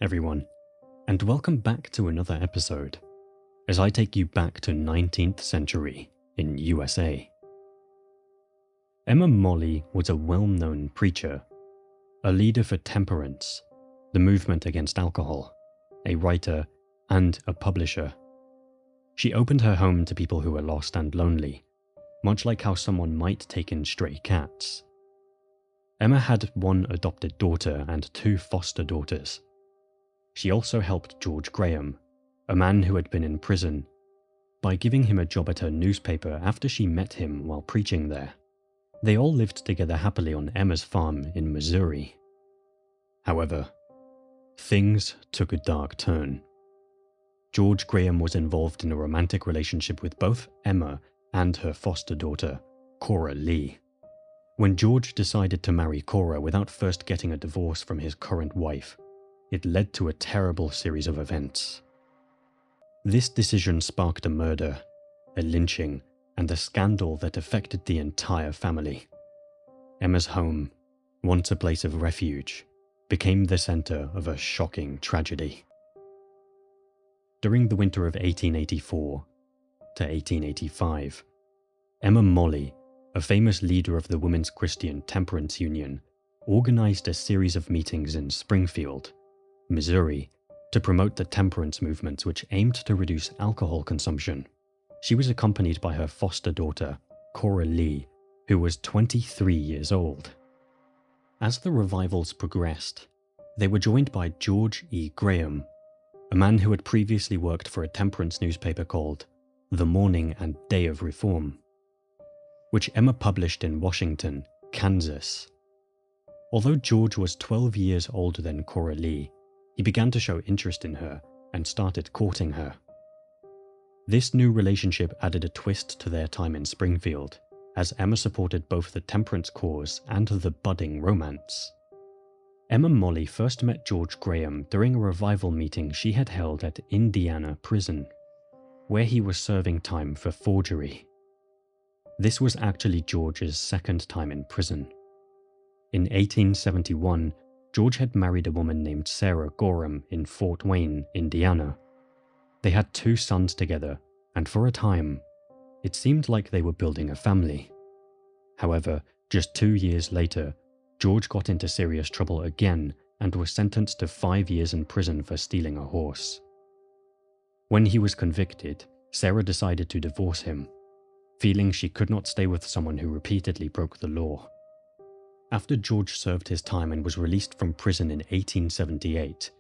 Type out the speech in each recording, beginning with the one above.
everyone, and welcome back to another episode, as I take you back to 19th century in USA. Emma Molley was a well-known preacher, a leader for temperance, the movement against alcohol, a writer, and a publisher. She opened her home to people who were lost and lonely, much like how someone might take in stray cats. Emma had one adopted daughter and two foster daughters. She also helped George Graham, a man who had been in prison, by giving him a job at her newspaper after she met him while preaching there. They all lived together happily on Emma's farm in Missouri. However, things took a dark turn. George Graham was involved in a romantic relationship with both Emma and her foster daughter, Cora Lee. When George decided to marry Cora without first getting a divorce from his current wife, it led to a terrible series of events. This decision sparked a murder, a lynching, and a scandal that affected the entire family. Emma's home, once a place of refuge, became the center of a shocking tragedy. During the winter of 1884 to 1885, Emma Molley, a famous leader of the Women's Christian Temperance Union, organized a series of meetings in Springfield, Missouri, to promote the temperance movement which aimed to reduce alcohol consumption. She was accompanied by her foster daughter, Cora Lee, who was 23 years old. As the revivals progressed, they were joined by George E. Graham, a man who had previously worked for a temperance newspaper called The Morning and Day of Reform, which Emma published in Washington, Kansas. Although George was 12 years older than Cora Lee, he began to show interest in her and started courting her. This new relationship added a twist to their time in Springfield, as Emma supported both the temperance cause and the budding romance. Emma Molley first met George Graham during a revival meeting she had held at Indiana Prison, where he was serving time for forgery. This was actually George's second time in prison. In 1871, George had married a woman named Sarah Gorham in Fort Wayne, Indiana. They had two sons together, and for a time, it seemed like they were building a family. However, just 2 years later, George got into serious trouble again and was sentenced to 5 years in prison for stealing a horse. When he was convicted, Sarah decided to divorce him, feeling she could not stay with someone who repeatedly broke the law. After George served his time and was released from prison in 1878,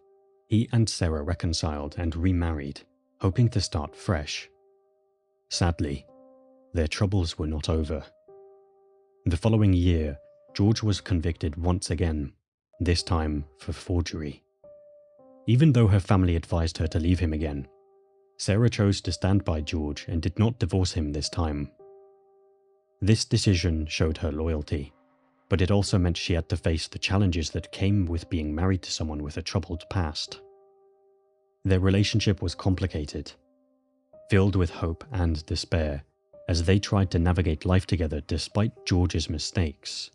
he and Sarah reconciled and remarried, hoping to start fresh. Sadly, their troubles were not over. The following year, George was convicted once again, this time for forgery. Even though her family advised her to leave him again, Sarah chose to stand by George and did not divorce him this time. This decision showed her loyalty, but it also meant she had to face the challenges that came with being married to someone with a troubled past. Their relationship was complicated, filled with hope and despair, as they tried to navigate life together despite George's mistakes.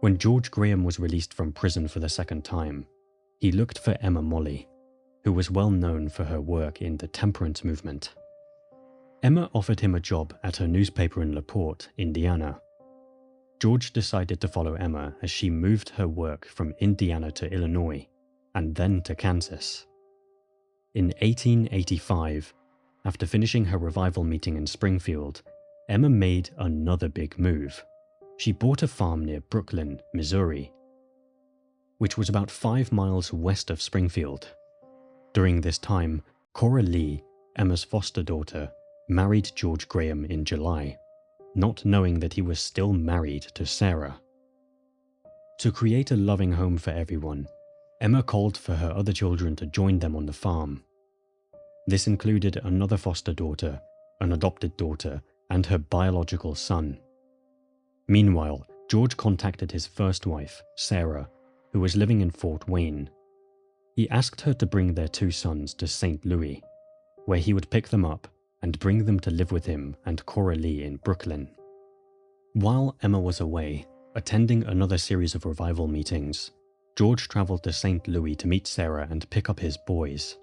When George Graham was released from prison for the second time, he looked for Emma Molley, who was well known for her work in the temperance movement. Emma offered him a job at her newspaper in LaPorte, Indiana. George decided to follow Emma as she moved her work from Indiana to Illinois, and then to Kansas. In 1885, after finishing her revival meeting in Springfield, Emma made another big move. She bought a farm near Brooklyn, Missouri, which was about 5 miles west of Springfield. During this time, Cora Lee, Emma's foster daughter, married George Graham in July, not knowing that he was still married to Sarah. To create a loving home for everyone, Emma called for her other children to join them on the farm. This included another foster daughter, an adopted daughter, and her biological son. Meanwhile, George contacted his first wife, Sarah, who was living in Fort Wayne. He asked her to bring their two sons to St. Louis, where he would pick them up and bring them to live with him and Cora Lee in Brooklyn. While Emma was away, attending another series of revival meetings, George travelled to St. Louis to meet Sarah and pick up his boys.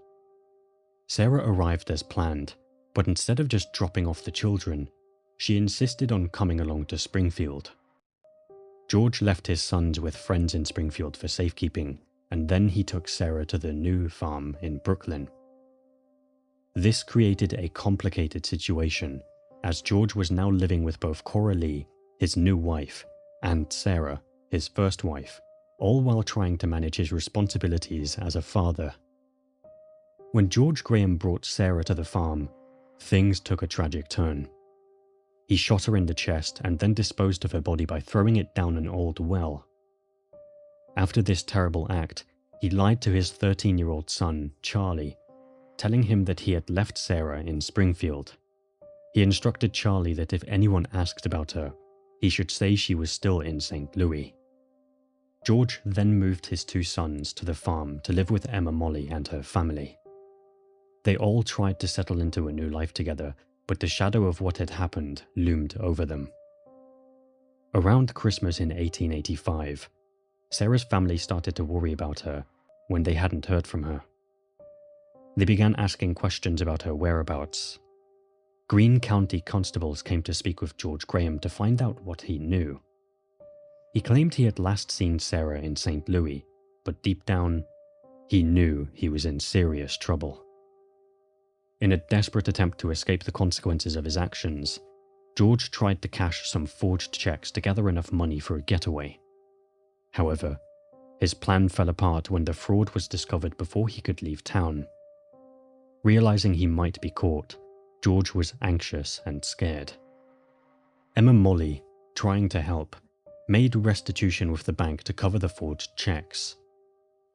Sarah arrived as planned, but instead of just dropping off the children, she insisted on coming along to Springfield. George left his sons with friends in Springfield for safekeeping, and then he took Sarah to the new farm in Brooklyn. This created a complicated situation, as George was now living with both Coralie, his new wife, and Sarah, his first wife, all while trying to manage his responsibilities as a father. When George Graham brought Sarah to the farm, things took a tragic turn. He shot her in the chest and then disposed of her body by throwing it down an old well. After this terrible act, he lied to his 13-year-old son, Charlie, telling him that he had left Sarah in Springfield. He instructed Charlie that if anyone asked about her, he should say she was still in St. Louis. George then moved his two sons to the farm to live with Emma Molly and her family. They all tried to settle into a new life together, but the shadow of what had happened loomed over them. Around Christmas in 1885, Sarah's family started to worry about her when they hadn't heard from her. They began asking questions about her whereabouts. Greene County constables came to speak with George Graham to find out what he knew. He claimed he had last seen Sarah in St. Louis, but deep down, he knew he was in serious trouble. In a desperate attempt to escape the consequences of his actions, George tried to cash some forged checks to gather enough money for a getaway. However, his plan fell apart when the fraud was discovered before he could leave town. Realizing he might be caught, George was anxious and scared. Emma Molly, trying to help, made restitution with the bank to cover the forged checks.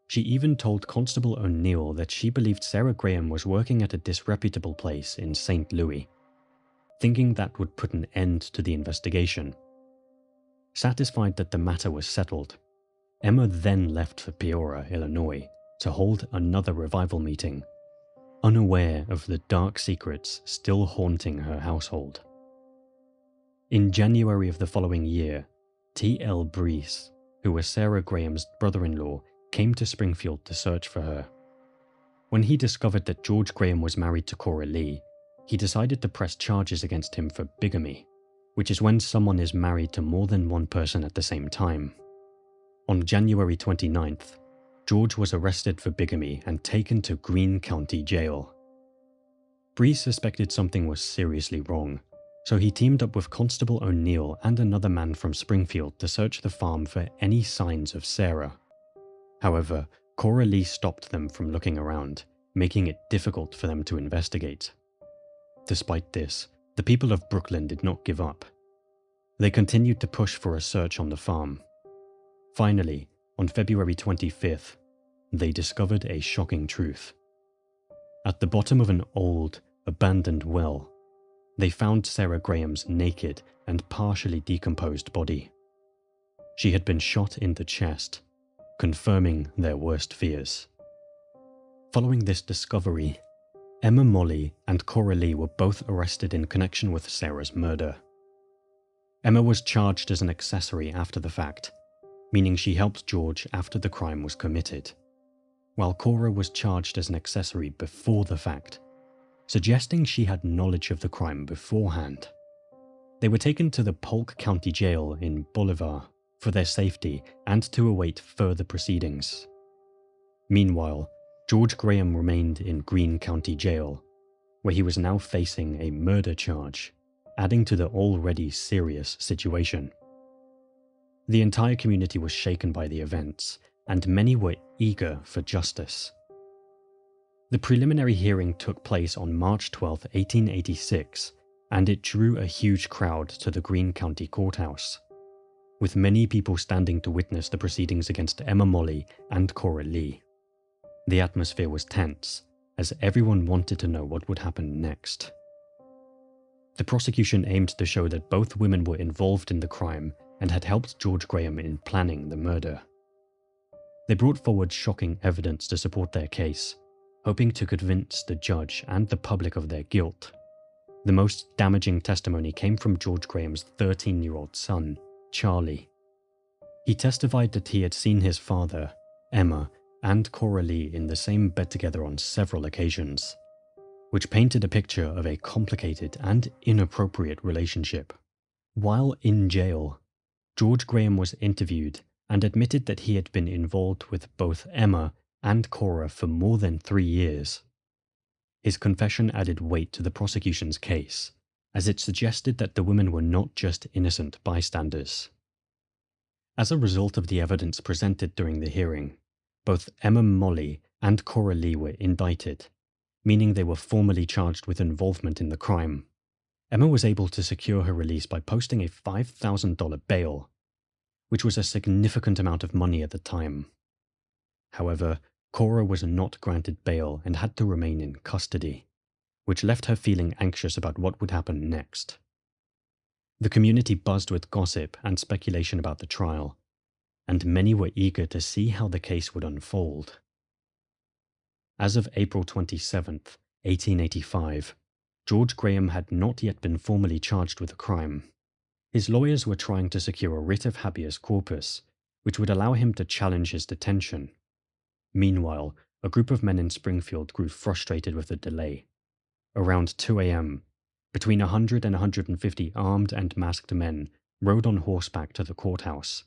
She even told Constable O'Neill that she believed Sarah Graham was working at a disreputable place in St. Louis, thinking that would put an end to the investigation. Satisfied that the matter was settled, Emma then left for Peoria, Illinois, to hold another revival meeting, unaware of the dark secrets still haunting her household. In January of the following year, T.L. Brees, who was Sarah Graham's brother-in-law, came to Springfield to search for her. When he discovered that George Graham was married to Coralie, he decided to press charges against him for bigamy, which is when someone is married to more than one person at the same time. On January 29th, George was arrested for bigamy and taken to Greene County Jail. Brees suspected something was seriously wrong, so he teamed up with Constable O'Neill and another man from Springfield to search the farm for any signs of Sarah. However, Coralie stopped them from looking around, making it difficult for them to investigate. Despite this, the people of Brooklyn did not give up. They continued to push for a search on the farm. Finally, on February 25th, they discovered a shocking truth. At the bottom of an old, abandoned well, they found Sarah Graham's naked and partially decomposed body. She had been shot in the chest, confirming their worst fears. Following this discovery, Emma Molly and Coralie were both arrested in connection with Sarah's murder. Emma was charged as an accessory after the fact, meaning she helped George after the crime was committed, while Cora was charged as an accessory before the fact, suggesting she had knowledge of the crime beforehand. They were taken to the Polk County Jail in Bolivar for their safety and to await further proceedings. Meanwhile, George Graham remained in Greene County Jail, where he was now facing a murder charge, adding to the already serious situation. The entire community was shaken by the events, and many were eager for justice. The preliminary hearing took place on March 12, 1886, and it drew a huge crowd to the Greene County Courthouse, with many people standing to witness the proceedings against Emma Molly and Coralie. The atmosphere was tense, as everyone wanted to know what would happen next. The prosecution aimed to show that both women were involved in the crime and had helped George Graham in planning the murder. They brought forward shocking evidence to support their case, hoping to convince the judge and the public of their guilt. The most damaging testimony came from George Graham's 13-year-old son, Charlie. He testified that he had seen his father, Emma, and Cora Lee in the same bed together on several occasions, which painted a picture of a complicated and inappropriate relationship. While in jail, George Graham was interviewed and admitted that he had been involved with both Emma and Cora for more than 3 years. His confession added weight to the prosecution's case, as it suggested that the women were not just innocent bystanders. As a result of the evidence presented during the hearing, both Emma Molly and Cora Lee were indicted, meaning they were formally charged with involvement in the crime. Emma was able to secure her release by posting a $5,000 bail, which was a significant amount of money at the time. However, Cora was not granted bail and had to remain in custody, which left her feeling anxious about what would happen next. The community buzzed with gossip and speculation about the trial, and many were eager to see how the case would unfold. As of April 27, 1885, George Graham had not yet been formally charged with a crime. His lawyers were trying to secure a writ of habeas corpus, which would allow him to challenge his detention. Meanwhile, a group of men in Springfield grew frustrated with the delay. Around 2 a.m., between 100 and 150 armed and masked men rode on horseback to the courthouse.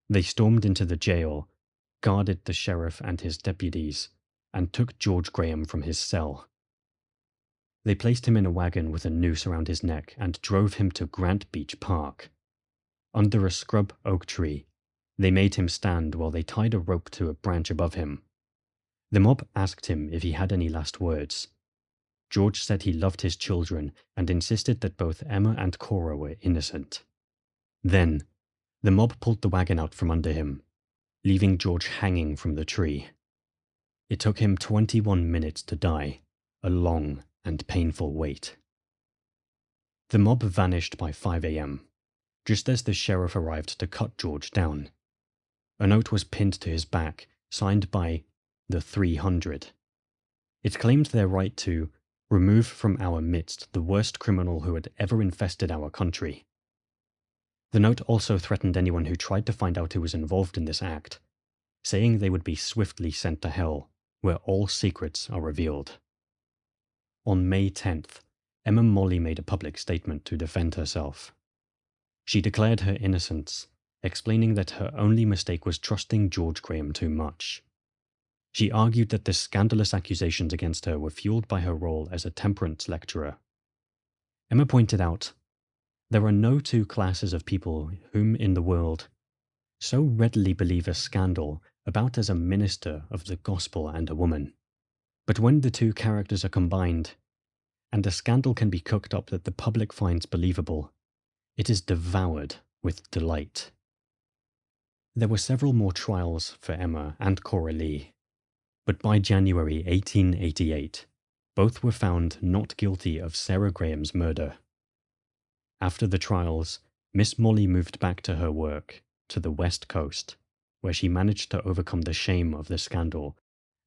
They stormed into the jail, guarded the sheriff and his deputies, and took George Graham from his cell. They placed him in a wagon with a noose around his neck and drove him to Grant Beach Park. Under a scrub oak tree, they made him stand while they tied a rope to a branch above him. The mob asked him if he had any last words. George said he loved his children and insisted that both Emma and Cora were innocent. Then, the mob pulled the wagon out from under him, leaving George hanging from the tree. It took him 21 minutes to die, a long and painful wait. The mob vanished by 5 a.m., just as the sheriff arrived to cut George down. A note was pinned to his back, signed by the 300. It claimed their right to remove from our midst the worst criminal who had ever infested our country. The note also threatened anyone who tried to find out who was involved in this act, saying they would be swiftly sent to hell, where all secrets are revealed. On May 10th, Emma Molly made a public statement to defend herself. She declared her innocence, explaining that her only mistake was trusting George Graham too much. She argued that the scandalous accusations against her were fueled by her role as a temperance lecturer. Emma pointed out, "There are no two classes of people whom in the world so readily believe a scandal about as a minister of the gospel and a woman. But when the two characters are combined, and a scandal can be cooked up that the public finds believable, it is devoured with delight." There were several more trials for Emma and Cora Lee, but by January 1888, both were found not guilty of Sarah Graham's murder. After the trials, Miss Molly moved back to her work, to the West Coast, where she managed to overcome the shame of the scandal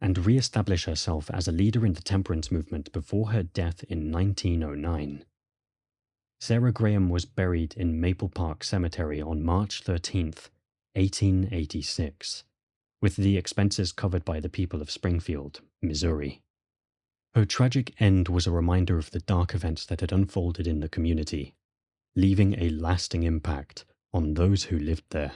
and re-establish herself as a leader in the temperance movement before her death in 1909. Sarah Graham was buried in Maple Park Cemetery on March 13th, 1886, with the expenses covered by the people of Springfield, Missouri. Her tragic end was a reminder of the dark events that had unfolded in the community, leaving a lasting impact on those who lived there.